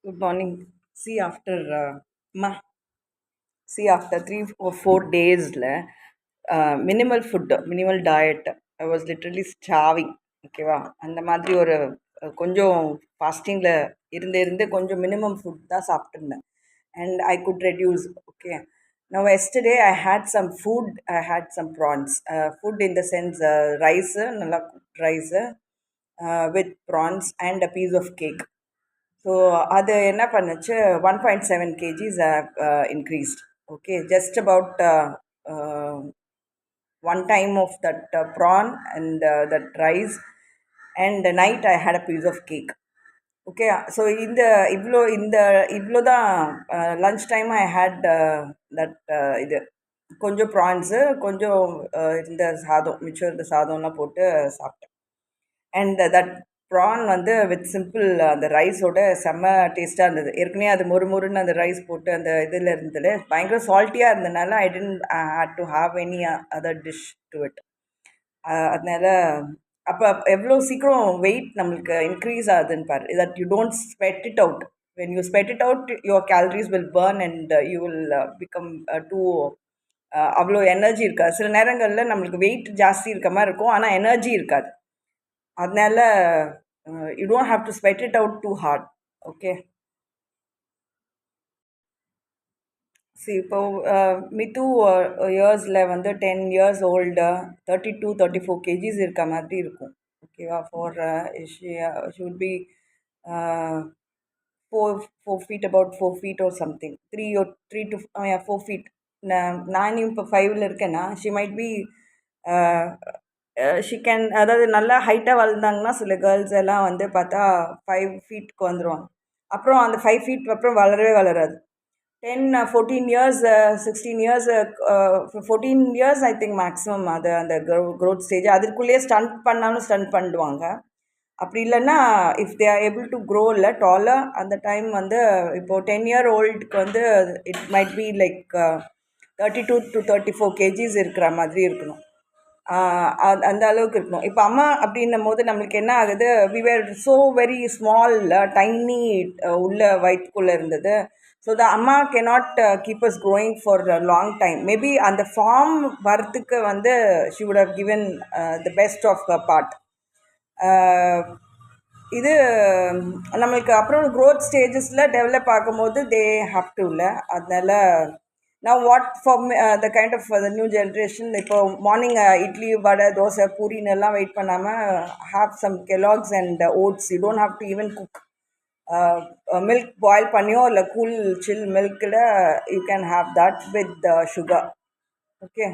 Good morning. See, after after 3 or 4 days, minimal food, minimal diet. I was literally starving. Okay, வா அந்த மாதிரி ஒரு கொஞ்சம் ஃபாஸ்டிங்கில் இருந்து கொஞ்சம் மினிமம் ஃபுட் தான் சாப்பிட்டுருந்தேன் and I could reduce okay. Now yesterday I had some food, I had some prawns. Food in the sense rice, நல்லா cooked rice with prawns and a piece of cake. So அது என்ன பண்ணுச்சு 1.7 kgs increased. Okay, just about one time of that prawn and that rice, and night I had a piece of cake. Okay, so இவ்வளோ தான் lunch time I hate that இது கொஞ்சம் prawns கொஞ்சம் இந்த சாதம் மிச்சம் இந்த சாதம்லாம் போட்டு சாப்பிட்டேன். அண்ட் தட் ப்ரான் வந்து வித் சிம்பிள் அந்த ரைஸோட செம்ம டேஸ்ட்டாக இருந்தது. ஏற்கனவே அது மொறுன்னு அந்த ரைஸ் போட்டு அந்த இதில் இருந்தது பயங்கர சால்ட்டியாக இருந்ததுனால I tend had to have any other dish to it. அதனால அப்போ எவ்வளோ சீக்கிரம் வெயிட் நம்மளுக்கு இன்க்ரீஸ் ஆகுதுன்னு பாரு. That you don't sweat it out. When you sweat it out your calories will burn and you will become too அவ்வளோ energy இருக்காது. சில நேரங்களில் நம்மளுக்கு வெயிட் ஜாஸ்தி இருக்க மாதிரி இருக்கும், ஆனால் எனர்ஜி இருக்காது. அதனால you don't have to sweat it out too hard. Okay, see இப்போ மித்து இயர்ஸில் வந்து 10 years ஓல்டு 32-34 kgs இருக்க மாதிரி இருக்கும். ஓகேவா, for she would be 4 feet, about 4 feet or something, 4 feet. நான் இப்போ 5ல் இருக்கேன்னா she might be she can, அதாவது நல்லா ஹைட்டாக வளர்ந்தாங்கன்னா சில கேர்ள்ஸ் எல்லாம் வந்து பார்த்தா 5 feet வந்துடுவாங்க. அப்புறம் அந்த 5 feet அப்புறம் வளரவே வளராது. 10-14 years 16 years 14 years I think maximum அது அந்த க்ரோத் ஸ்டேஜ். அதுக்குள்ளேயே ஸ்டண்ட் பண்ணாலும் ஸ்டண்ட் பண்ணிடுவாங்க. அப்படி இல்லைன்னா if they are able to grow இல்லை டாலர் அந்த டைம் வந்து இப்போது 10-year-oldக்கு வந்து it might be like 32-34 kgs இருக்கிற மாதிரி இருக்கணும். அந்த அளவுக்கு இருக்கணும். இப்போ அம்மா அப்படின்னும் போது நம்மளுக்கு என்ன ஆகுது, we were so very small, tiny உள்ள வயிற்றுக்குள்ளே இருந்தது. ஸோ த அம்மா cannot keep us growing for long time. Maybe அந்த ஃபார்ம் வரத்துக்கு வந்து she would have given the best of the part. இது நம்மளுக்கு அப்புறம் க்ரோத் ஸ்டேஜஸில் டெவலப் ஆகும்போது தே ஹாவ் டு இல்லை. அதனால நான் what for the kind of the new generation இப்போ மார்னிங் இட்லி வடை தோசை பூரின்னு எல்லாம் வெயிட் பண்ணாமல் have some Kellogg's and oats. You don't have to even cook. Milk boil பண்ணியோ இல்லை கூல் சில் மில்கில் you can have that with sugar. Okay,